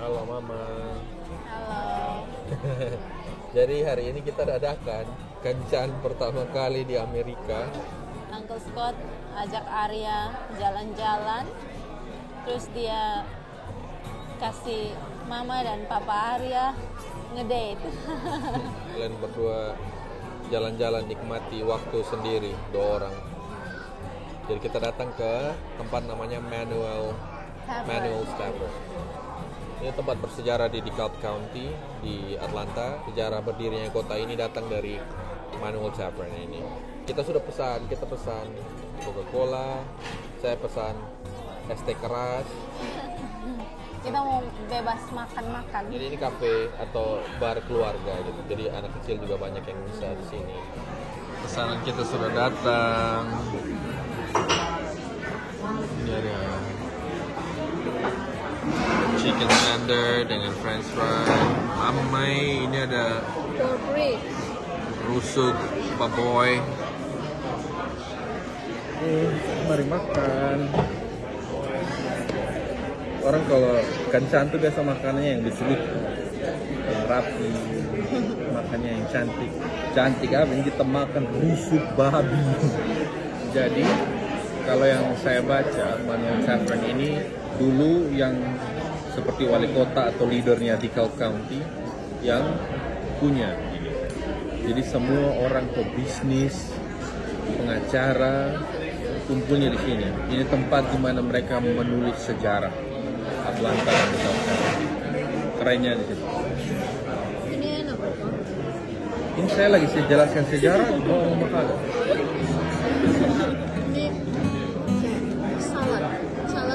Halo Mama. Halo. Jadi hari ini kita adakan kencan pertama kali di Amerika. Uncle Scott ajak Arya jalan-jalan, terus dia kasih Mama dan Papa Arya ngedate. Kalian berdua jalan-jalan nikmati waktu sendiri, 2 orang. Jadi kita datang ke tempat namanya Manuel Tavern. Ini tempat bersejarah di DeKalb County di Atlanta. Sejarah berdirinya kota ini datang dari Manuel Tavern ini. Kita pesan Coca-Cola, saya pesan es teh keras. Kita mau bebas makan-makan. Jadi ini kafe atau bar keluarga gitu. Jadi anak kecil juga banyak yang bisa di sini. Pesanan kita sudah datang. Ini ada chicken tender dengan french fry. Mamai, ini ada Pork rib. rusuk baboy. Mari makan. Orang kalau kencan tuh biasa makanannya yang disebut yang rapi, makannya yang cantik. Cantik apa? Ini kita makan rusuk babi. Jadi kalau yang saya baca, Manuel Tavern ini dulu yang seperti wali kota atau leadernya di DeKalb County yang punya ini. Jadi semua orang pebisnis, pengacara kumpulnya di sini. Ini tempat di mana mereka menulis sejarah Atlanta dan DeKalb County. Kerennya di situ. Ini enak kok. Ini saya lagi jelaskan sejarah di bawah makanan. Ini salad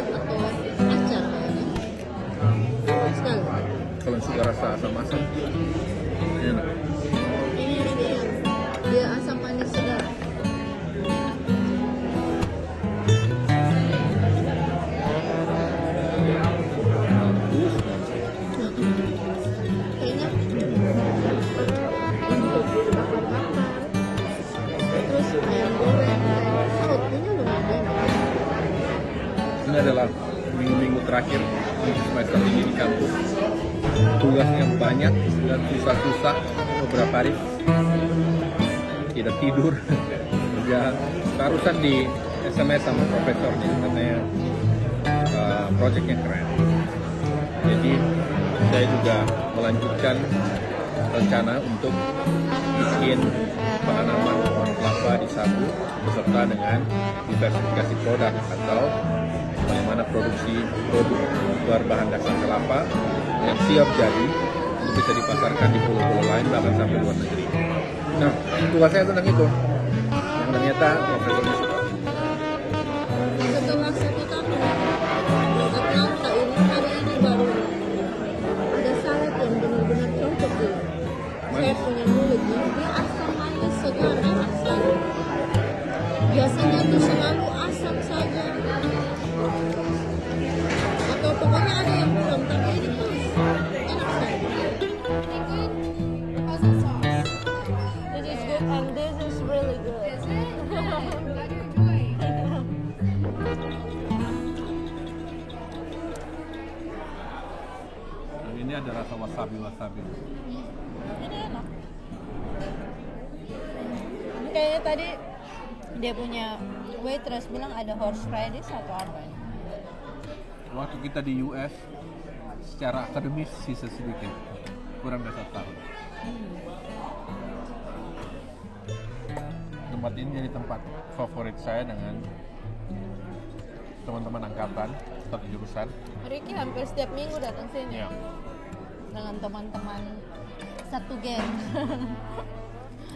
atau acar kayaknya. Enak sekali. Kalau suka rasa asam-asam, enak. Ini dia asam manis sedap. Kayaknya untuk bakar-bakar, terus ayam goreng, sausnya lumayan enak. Ini adalah minggu-minggu terakhir semester ini di kampus. Tugasnya banyak dan susah-susah beberapa hari. Tidak tidur, kerja. Barusan di SMS sama profesornya katanya projectnya keren. Jadi saya juga melanjutkan rencana untuk bikin penanaman pohon kelapa di Sabu beserta dengan diversifikasi produk atau bagaimana produksi produk berbahan dasar kelapa yang siap jadi untuk bisa dipasarkan di pulau-pulau lain bahkan sampai luar negeri. Nah, tugas saya tentang itu yang ternyata profesornya suka. Setelah 1 tahun Atlanta ini hari ini baru ada salad yang benar-benar cocok dulu. Saya punya mulut dia asam manis segar enak sekali. Biasanya itu selalu asam saja. Atau pokoknya ada yang kurang, tapi ini pas enak sekali. This is good and this is really good. Ini ada rasa wasabi. Ini enak. Kayaknya tadi dia punya waitress bilang ada horseradish atau apa. Waktu kita di US secara akademis sisa sedikit, kurang dari 1 tahun. Tempat ini jadi tempat favorit saya dengan teman-teman angkatan satu jurusan. Ricky hampir setiap minggu datang sini Ya. dengan teman-teman satu geng.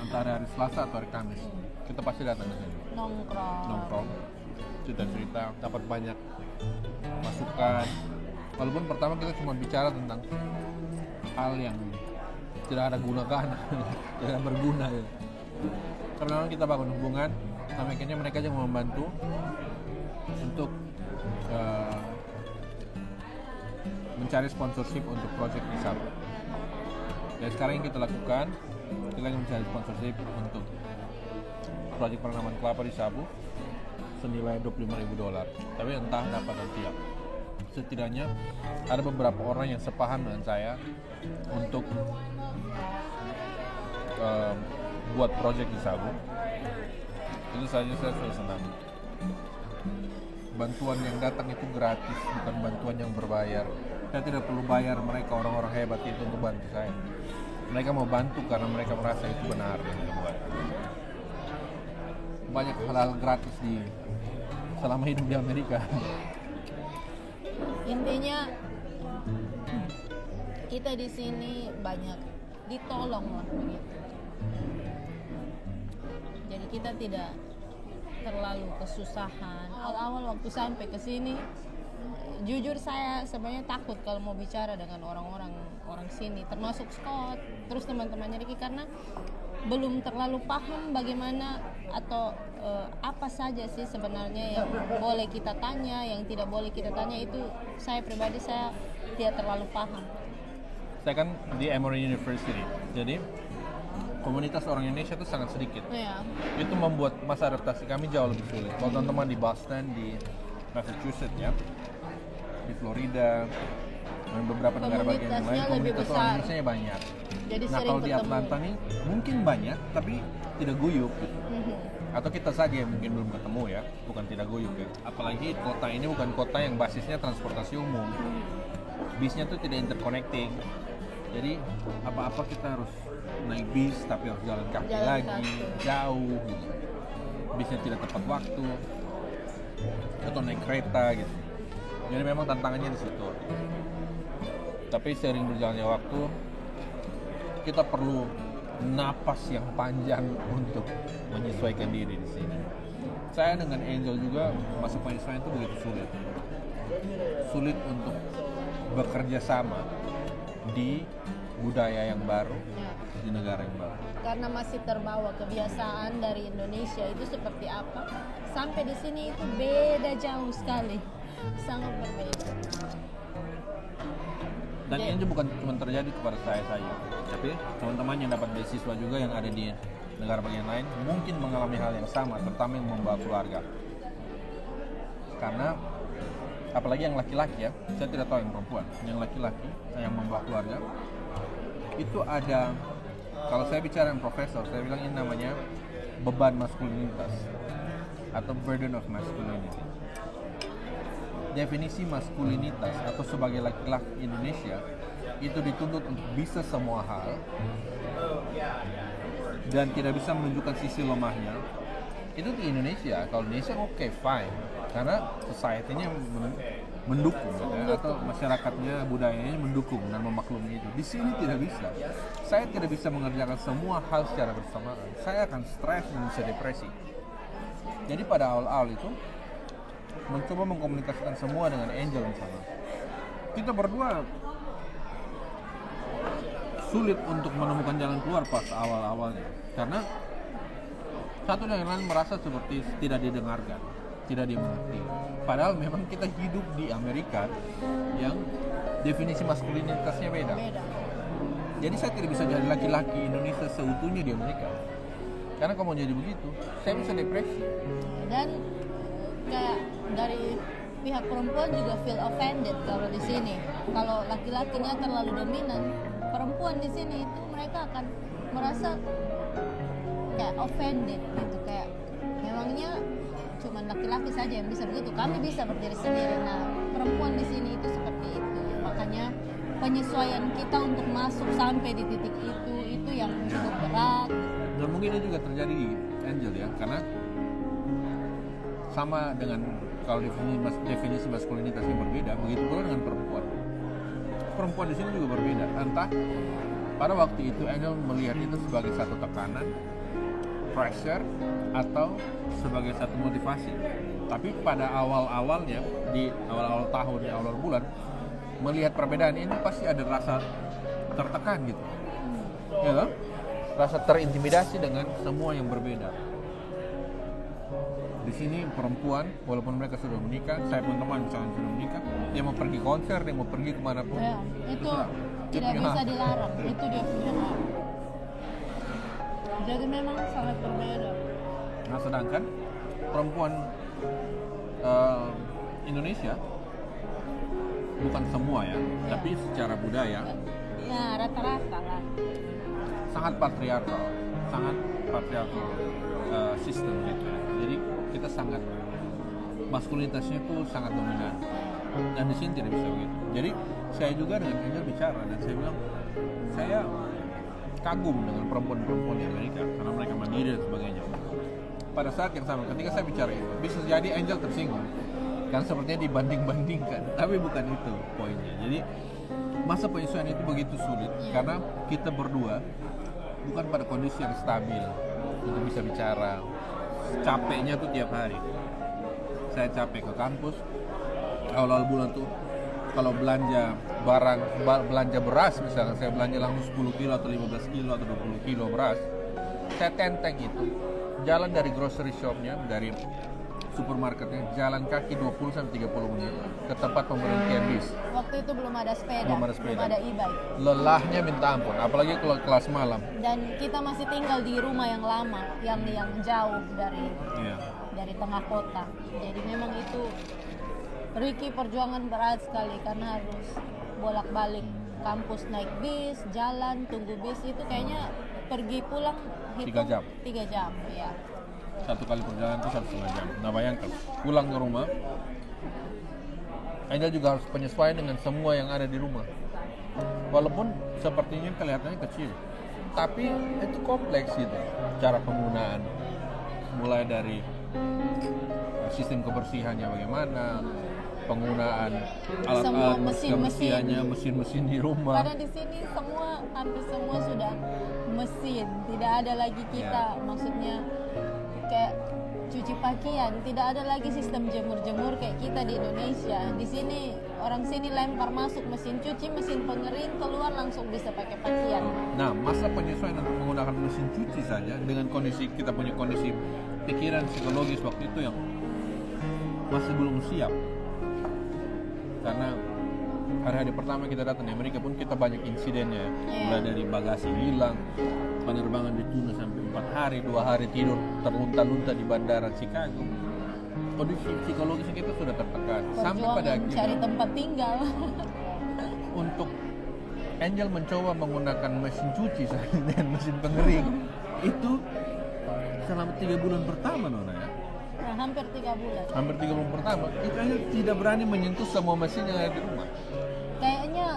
Antara hari Selasa atau hari Kamis kita pasti datang ke sini nongkrong, cerita-cerita, dapat banyak masukan. Walaupun pertama kita cuma bicara tentang hal yang tidak ada gunakan, tidak berguna ya. Karena memang kita bangun hubungan, akhirnya mereka juga membantu untuk mencari sponsorship untuk project di Sabu. Dan sekarang yang kita lakukan, kita lagi mencari sponsorship untuk project penanaman kelapa di Sabu senilai $25,000. Tapi entah dapat atau tidak. setidaknya ada beberapa orang yang sepaham dengan saya untuk buat project di Sagu. Itu saja saya sudah senang. Bantuan yang datang itu gratis, bukan bantuan yang berbayar. Saya tidak perlu bayar mereka, orang-orang hebat itu, untuk bantu saya. Mereka mau bantu karena mereka merasa itu benar yang dibuat. Banyak hal-hal gratis selama hidup di Amerika. Intinya kita di sini banyak ditolong lah begitu. Jadi kita tidak terlalu kesusahan. Awal-awal waktu sampai ke sini, jujur saya sebenarnya takut kalau mau bicara dengan orang sini, termasuk Scott, terus teman-temannya Ricky, karena belum terlalu paham bagaimana atau apa saja sih sebenarnya yang boleh kita tanya, yang tidak boleh kita tanya. Itu saya pribadi saya tidak terlalu paham. Saya kan di Emory University, jadi komunitas orang Indonesia itu sangat sedikit. Ya. Itu membuat masa adaptasi kami jauh lebih sulit. Kalau teman-teman di Boston, di Massachusetts ya, di Florida, dan beberapa negara bagian yang lain, komunitas orang Indonesia banyak. Jadi nah kalau di Atlanta nih mungkin banyak, tapi tidak guyup gitu. Atau kita saja yang mungkin belum ketemu ya, bukan tidak guyup ya. Apalagi kota ini bukan kota yang basisnya transportasi umum. Bisnya tuh tidak interconnecting. Jadi apa-apa kita harus naik bis, tapi harus jalan kaki lagi, jauh gitu. Bisnya tidak tepat waktu, atau naik kereta gitu. Jadi memang tantangannya di situ. Tapi seiring berjalannya waktu, kita perlu napas yang panjang untuk menyesuaikan diri di sini. Saya dengan Angel juga masuk penyesuaian itu begitu sulit. Sulit untuk bekerja sama di budaya yang baru, di negara yang baru. Karena masih terbawa kebiasaan dari Indonesia itu seperti apa, sampai di sini itu beda jauh sekali, sangat berbeda. Dan ini bukan cuma terjadi kepada saya, tapi teman-teman yang dapat beasiswa juga yang ada di negara bagian lain mungkin mengalami hal yang sama, terutama yang membawa keluarga. Karena apalagi yang laki-laki ya, saya tidak tahu yang perempuan, yang laki-laki yang membawa keluarga itu ada, kalau saya bicara dengan profesor, saya bilang ini namanya beban maskulinitas atau burden of masculinity. Definisi maskulinitas atau sebagai laki-laki Indonesia itu dituntut untuk bisa semua hal dan tidak bisa menunjukkan sisi lemahnya. Itu di Indonesia. Kalau Indonesia oke, fine, karena society-nya mendukung gitu ya, atau masyarakatnya, budayanya mendukung dan memaklumi itu. Di sini tidak bisa. Saya tidak bisa mengerjakan semua hal secara bersamaan. Saya akan stres dan bisa depresi. Jadi pada awal-awal itu mencoba mengkomunikasikan semua dengan Angel misalnya. Kita berdua sulit untuk menemukan jalan keluar pas awal-awalnya. Karena satu dan yang lain merasa seperti tidak didengarkan, tidak dimengerti. Padahal memang kita hidup di Amerika yang definisi maskulinitasnya beda. Jadi saya tidak bisa jadi laki-laki Indonesia seutuhnya di Amerika. Karena kalau mau jadi begitu, saya bisa depresi. Dan kayak dari pihak perempuan juga feel offended kalau di sini. Kalau laki-lakinya terlalu dominan, perempuan di sini itu mereka akan merasa kayak offended gitu, kayak memangnya cuma laki-laki saja yang bisa begitu, kami bisa berdiri sendiri. Nah, perempuan di sini itu seperti itu. Makanya penyesuaian kita untuk masuk sampai di titik itu yang cukup berat. Dan mungkin ini juga terjadi di Angel ya, karena sama dengan kalau definisi maskulinitasnya berbeda, begitu pula dengan perempuan. Perempuan di sini juga berbeda. Entah pada waktu itu Angel melihat itu sebagai satu tekanan, pressure, atau sebagai satu motivasi. Tapi pada awal-awalnya, di awal-awal tahun, di awal bulan, melihat perbedaan ini pasti ada rasa tertekan gitu, ya kan? Rasa terintimidasi dengan semua yang berbeda. Di sini perempuan, walaupun mereka sudah menikah, saya pun teman misalnya sudah menikah, dia mau pergi konser, dia mau pergi kemanapun, ya, itu tidak bisa dilarang, itu dia punya hak. Jadi memang sangat berbeda. Nah, sedangkan perempuan Indonesia bukan semua ya, tapi secara budaya ya rata-rata lah sangat patriarkal sistem gitu ya. Jadi kita sangat maskulinitasnya tuh sangat dominan, dan di sini tidak bisa begitu. Jadi saya juga dengan Angel bicara dan saya bilang saya kagum dengan perempuan-perempuan di Amerika karena mereka mandiri dan sebagainya. Pada saat yang sama ketika saya bicara itu, bisa jadi Angel tersinggung kan, sepertinya dibanding-bandingkan, tapi bukan itu poinnya. Jadi masa penyesuaian itu begitu sulit karena kita berdua bukan pada kondisi yang stabil untuk bisa bicara. Capeknya tuh tiap hari. Saya capek ke kampus awal-awal bulan tuh, kalau belanja barang, belanja beras misalnya, saya belanja langsung 10 kilo atau 15 kilo atau 20 kilo beras, saya tenteng itu jalan dari grocery shopnya, dari supermarketnya, jalan kaki 20-30 menit ke tempat pemberhentian bis. Waktu itu belum ada sepeda, belum ada e-bike. Lelahnya minta ampun, apalagi kalau kelas malam. Dan kita masih tinggal di rumah yang lama, yang jauh dari tengah kota. Jadi memang itu Ricky perjuangan berat sekali karena harus bolak-balik kampus, naik bis, jalan, tunggu bis, itu kayaknya pergi pulang 3 jam ya. Satu kali perjalanan itu 1,5 jam. Nah bayangkan, pulang ke rumah Anda juga harus penyesuaian dengan semua yang ada di rumah. Walaupun sepertinya kelihatannya kecil, tapi itu kompleks gitu. Cara penggunaan, mulai dari sistem kebersihannya bagaimana, penggunaan alat-alat kebersihannya, mesin-mesin di rumah. Karena di sini hampir semua sudah mesin, tidak ada lagi kita, maksudnya kayak cuci pakaian, tidak ada lagi sistem jemur-jemur kayak kita di Indonesia. Di sini orang sini lempar masuk mesin cuci, mesin pengering, keluar langsung bisa pakai pakaian. Nah, masa penyesuaian untuk menggunakan mesin cuci saja dengan kondisi kita punya kondisi pikiran psikologis waktu itu yang masih belum siap. Karena hari-hari pertama kita datang di Amerika pun kita banyak insidennya, mulai dari bagasi hilang, penerbangan ditunda sampai 4 hari, 2 hari tidur terlunta-lunta di bandara Chicago. Kondisi psikologisnya kita sudah tertekan. Sampai pada akhirnya cari tempat tinggal. Untuk Angel mencoba menggunakan mesin cuci dan mesin pengering itu selama 3 bulan pertama, Nona ya. Nah, hampir 3 bulan. Hampir 3 bulan pertama, itu Angel tidak berani menyentuh semua mesin yang ada di rumah. Kayaknya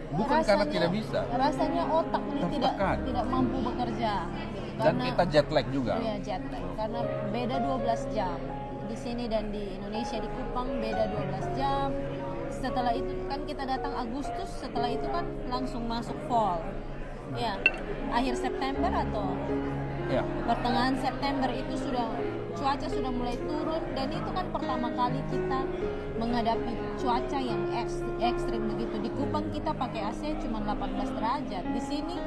bukan karena tidak bisa, rasanya otak ini tidak mampu bekerja gitu. Dan kita jet lag juga. Iya, jet lag karena beda 12 jam di sini dan di Indonesia, di Kupang beda 12 jam. Setelah itu kan kita datang Agustus, setelah itu kan langsung masuk fall ya, akhir September atau pertengahan September itu cuaca sudah mulai turun, dan itu kan pertama kali kita menghadapi cuaca yang ekstrim begitu. Di Kupang kita pakai AC cuma 18 derajat. Di sini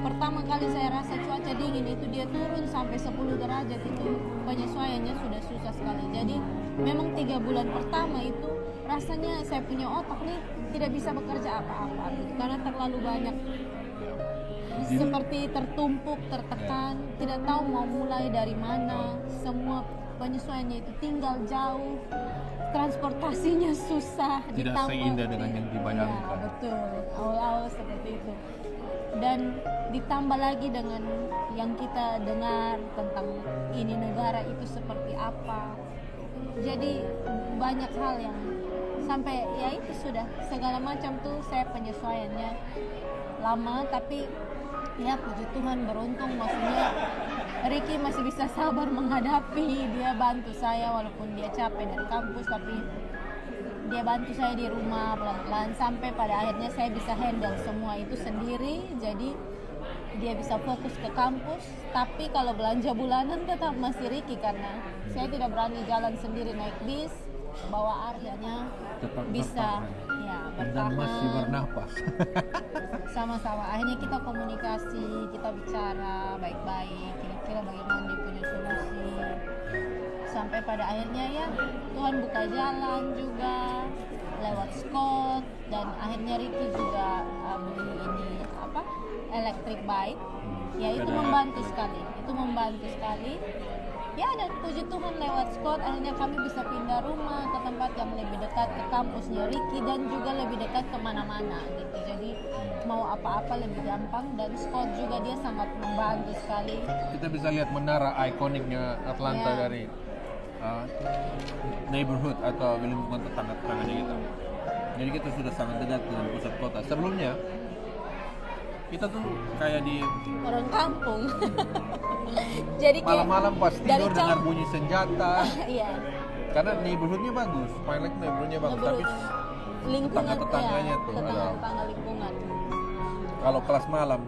pertama kali saya rasa cuaca dingin itu dia turun sampai 10 derajat. Itu penyesuaiannya sudah susah sekali. Jadi memang 3 bulan pertama itu rasanya saya punya otak nih tidak bisa bekerja apa-apa gitu, karena terlalu banyak seperti tertumpuk, tertekan, tidak tahu mau mulai dari mana. Semua penyesuaiannya itu tinggal jauh, transportasinya susah, tidak seindah dengan yang dibayangkan. Ya, betul, awal-awal seperti itu. Dan ditambah lagi dengan yang kita dengar tentang ini negara itu seperti apa. Jadi banyak hal yang sampai ya itu sudah segala macam tuh saya penyesuaiannya lama, tapi ya puji Tuhan beruntung, maksudnya Ricky masih bisa sabar menghadapi. Dia bantu saya walaupun dia capek dari kampus, tapi dia bantu saya di rumah pelan-pelan sampai pada akhirnya saya bisa handle semua itu sendiri. Jadi dia bisa fokus ke kampus, tapi kalau belanja bulanan tetap masih Ricky karena saya tidak berani jalan sendiri naik bis, bawa Aryanya tetap bisa bertahan dan masih bernapas. Sama-sama akhirnya kita komunikasi, kita bicara baik-baik kira-kira bagaimana dia punya solusi, sampai pada akhirnya ya Tuhan buka jalan juga lewat Scott, dan akhirnya Ricky juga beli ini electric bike ya. Itu membantu sekali Ya, dan puji Tuhan lewat Scott akhirnya kami bisa pindah rumah ke tempat yang lebih dekat ke kampusnya Ricky dan juga lebih dekat kemana-mana gitu. Jadi mau apa-apa lebih gampang, dan Scott juga dia sangat membantu sekali. Kita bisa lihat menara ikoniknya Atlanta Ya. dari neighborhood atau lingkungan tetangga-tetangganya kita. Jadi kita sudah sangat dekat dengan pusat kota. Sebelumnya kita tuh kayak di Orang kampung. Jadi kayak malam-malam pas dari tidur dengar bunyi senjata. Iya. Karena neighborhoodnya bagus, pilot neighborhoodnya bagus. Tapi Lingkungan tetangga-tetangganya tuh, tetangga lingkungan. kalau kelas malam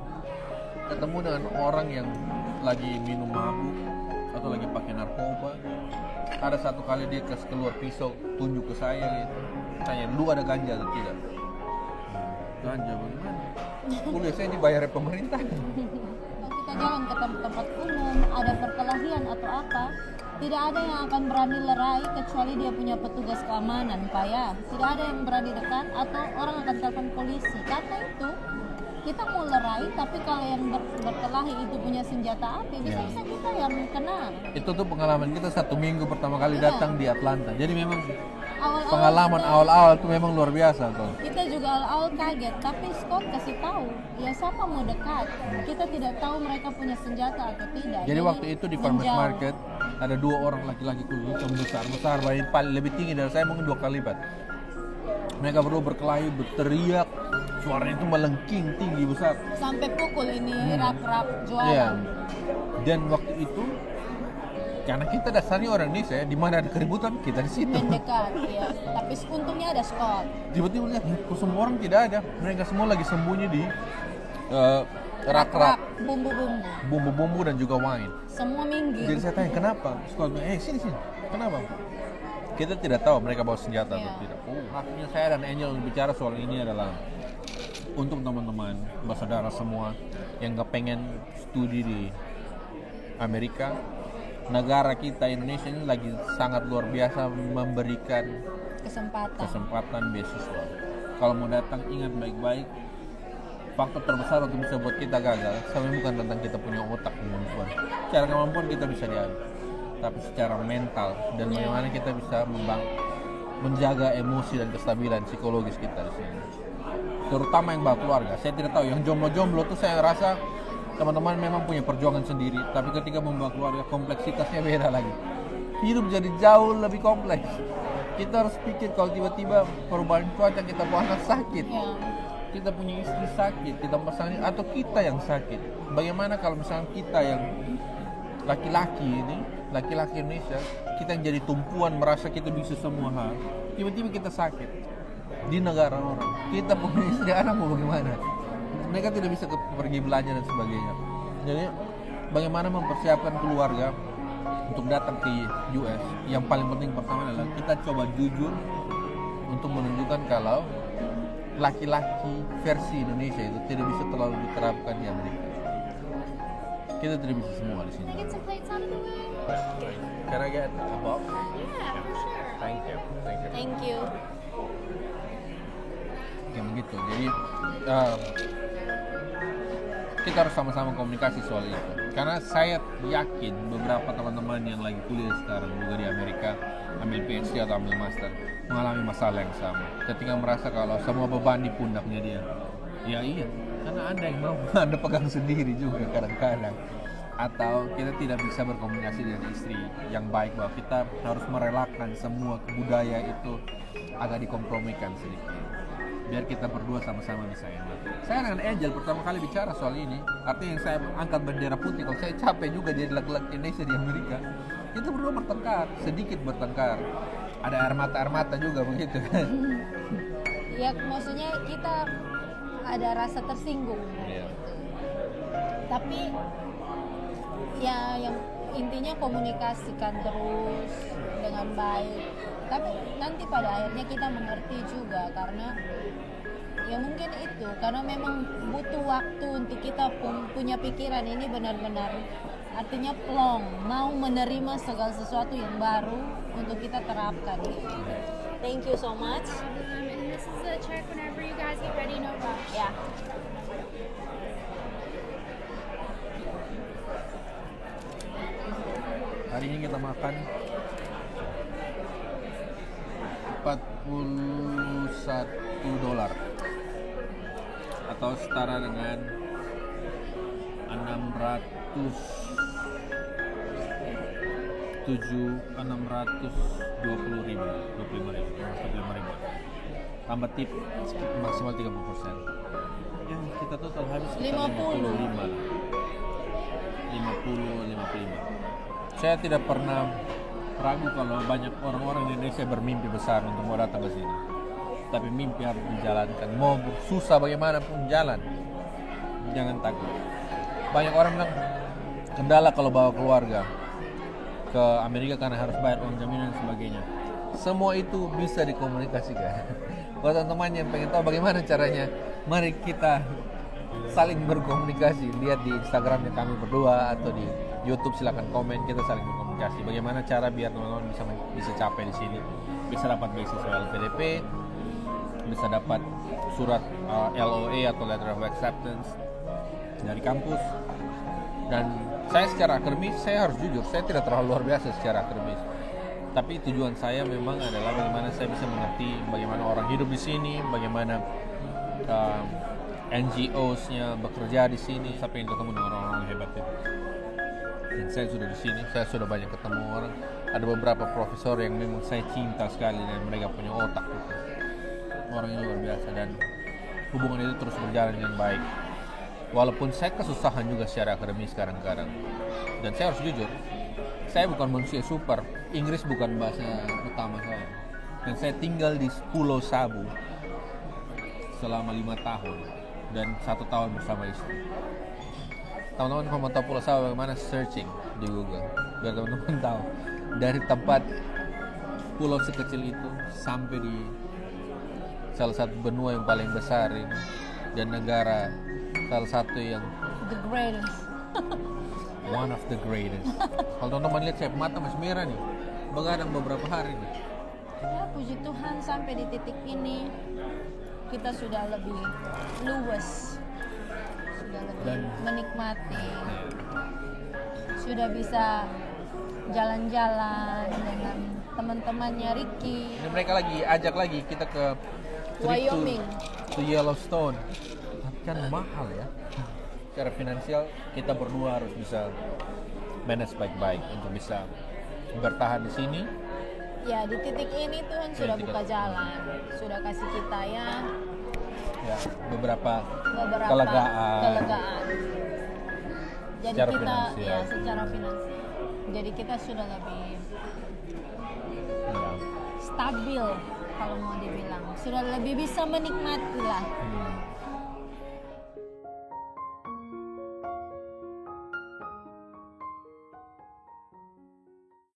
ketemu dengan orang yang lagi minum mabuk atau lagi pakai narkoba, ada satu kali dia keluar pisau tunjuk ke saya gitu, tanya, lu ada ganja atau tidak? Ganja bagaimana? Kuliah saya dibayar pemerintah. Kalau kita jalan ke tempat umum, ada perkelahian atau apa, tidak ada yang akan berani lerai kecuali dia punya petugas keamanan, Pak ya. Tidak ada yang berani dekat atau orang akan telepon polisi. Karena itu kita mau lerai, tapi kalau yang berkelahi itu punya senjata api, bisa-bisa kita yang kena. Itu tuh pengalaman kita 1 minggu pertama kali datang di Atlanta. Jadi memang Awal-awal pengalaman kita- awal-awal tuh memang luar biasa tuh. Kita juga awal-awal kaget, tapi Scott kasih tahu, ya siapa mau dekat. Kita tidak tahu mereka punya senjata atau tidak. Jadi waktu itu di farmers menjauh. market ada 2 orang laki-laki kulit hitam besar, paling lebih tinggi dari saya, mungkin 2 kali lipat. Mereka berdua berkelahi, berteriak, suaranya itu melengking tinggi besar. Sampai pukul ini rap-rap jualan. Iya. Dan waktu itu karena kita dasarnya orang Indonesia, di mana ada keributan kita di situ. Mendekat, ya. Tapi untungnya ada Scott. Tiba-tiba lihat, kok semua orang tidak ada. Mereka semua lagi sembunyi di rak-rak, Bumbu-bumbu. bumbu-bumbu dan juga wine. Semua minggir. Jadi saya tanya, kenapa? Scott bilang, sini. Kenapa? Kita tidak tahu mereka bawa senjata atau Iya. tidak. Akhirnya saya dan Angel bicara soal ini adalah untuk teman-teman, bersaudara semua yang gak pengen studi di Amerika. Negara kita Indonesia ini lagi sangat luar biasa memberikan kesempatan beasiswa. Kalau mau datang, ingat baik-baik, faktor terbesar untuk bisa buat kita gagal sebenarnya bukan tentang kita punya otak kemampuan. Secara kemampuan kita bisa diadu, tapi secara mental dan bagaimana kita bisa menjaga emosi dan kestabilan psikologis kita di sini. Terutama yang bawa keluarga. Saya tidak tahu yang jomblo-jomblo tuh saya rasa teman-teman memang punya perjuangan sendiri, tapi ketika membawa keluarga kompleksitasnya beda lagi. Hidup jadi jauh lebih kompleks. Kita harus pikir kalau tiba-tiba perubahan cuaca kita bawa anak sakit. Ya. Kita punya istri sakit, kita pasangan atau kita yang sakit. Bagaimana kalau misalnya kita yang laki-laki Indonesia, kita yang jadi tumpuan merasa kita bisa semua hal, tiba-tiba kita sakit di negara orang. Kita punya istri anak mau bagaimana? Mereka tidak bisa pergi belanja dan sebagainya. Jadi bagaimana mempersiapkan keluarga untuk datang ke US? Yang paling penting pertama adalah kita coba jujur untuk menunjukkan kalau laki-laki versi Indonesia itu tidak bisa terlalu diterapkan di Amerika. Kita tidak bisa semua di sini. Can I get some plates out of the way? Can I get a box? Yeah, for sure. Thank you. Thank you. Yang begitu. Jadi kita harus sama-sama komunikasi soal itu. Karena saya yakin beberapa teman-teman yang lagi kuliah sekarang juga di Amerika, ambil PhD atau ambil master, mengalami masalah yang sama. Ketika merasa kalau semua beban di pundaknya dia. Ya iya, karena Anda yang mau Anda pegang sendiri juga kadang-kadang. Atau kita tidak bisa berkomunikasi dengan istri yang baik bahwa kita harus merelakan semua budaya itu agak dikompromikan sedikit. Biar kita berdua sama-sama bisa enak. Saya dengan Angel pertama kali bicara soal ini, artinya yang saya angkat bendera putih. Kalau saya capek juga jadi laki-laki Indonesia di Amerika, kita berdua bertengkar, sedikit bertengkar. Ada air mata juga begitu kan? Ya maksudnya kita ada rasa tersinggung. Iya. Tapi ya yang intinya komunikasikan terus dengan baik. Tapi nanti pada akhirnya kita mengerti juga karena ya mungkin itu karena memang butuh waktu untuk kita punya pikiran ini benar-benar artinya plong, mau menerima segala sesuatu yang baru untuk kita terapkan. Thank you so much. And this is a check whenever you guys get ready, no rush. Ya. Hari Hari ini kita makan $41 atau setara dengan 625.000 tambah tip maksimal 30%. Ya kita total habis sekitar 55. Saya tidak pernah ragu kalau banyak orang-orang di Indonesia bermimpi besar untuk mau datang ke sini. Tapi mimpi harus dijalankan. Mau susah bagaimanapun jalan. Jangan takut. Banyak orang bilang kendala kalau bawa keluarga ke Amerika karena harus bayar uang jaminan dan sebagainya. Semua itu bisa dikomunikasikan. Buat teman-teman yang pengen tahu bagaimana caranya, mari kita saling berkomunikasi. Lihat di Instagramnya kami berdua atau di YouTube, silakan komen, kita saling berkomunikasi. Bagaimana cara biar teman-teman bisa capai di sini, bisa dapat beasiswa LPDP, bisa dapat surat LOA atau Letter of Acceptance dari kampus. Dan saya secara akademis, saya harus jujur, saya tidak terlalu luar biasa secara akademis. Tapi tujuan saya memang adalah bagaimana saya bisa mengerti bagaimana orang hidup di sini, bagaimana NGOs-nya bekerja di sini, sampai ketemu dengan orang-orang hebat itu. Dan saya sudah di sini, saya sudah banyak ketemu orang. Ada beberapa profesor yang memang saya cinta sekali dan mereka punya otak gitu. Orangnya luar biasa dan hubungan itu terus berjalan dengan baik. Walaupun saya kesusahan juga secara akademis kadang-kadang. Dan saya harus jujur, saya bukan manusia super. Inggris bukan bahasa utama saya. Dan saya tinggal di Pulau Sabu selama 5 tahun dan 1 tahun bersama istri. Teman-teman kalau mau tahu Pulau Sabu bagaimana, searching di Google biar teman-teman tahu. Dari tempat pulau sekecil itu sampai di salah satu benua yang paling besar ini dan negara salah satu yang The greatest. one of the greatest. Kalau teman-teman lihat saya mata masih merah nih, begadang beberapa hari nih. Ya puji Tuhan sampai di titik ini kita sudah lebih luwes, sudah lebih Dan- menikmati, sudah bisa jalan-jalan dengan teman-temannya Ricky. Ini mereka lagi ajak lagi kita ke trip Wyoming. to Yellowstone. Tapi kan mahal ya. Secara finansial kita berdua harus bisa manage baik-baik untuk bisa bertahan di sini. Ya di titik ini Tuhan sudah titik- buka jalan, sudah kasih kita ya Beberapa kelegaan. Jadi Secara kita finansial. ya secara finansial. Jadi kita sudah lebih ya, stabil kalau mau dibilang, sudah lebih bisa menikmati lah.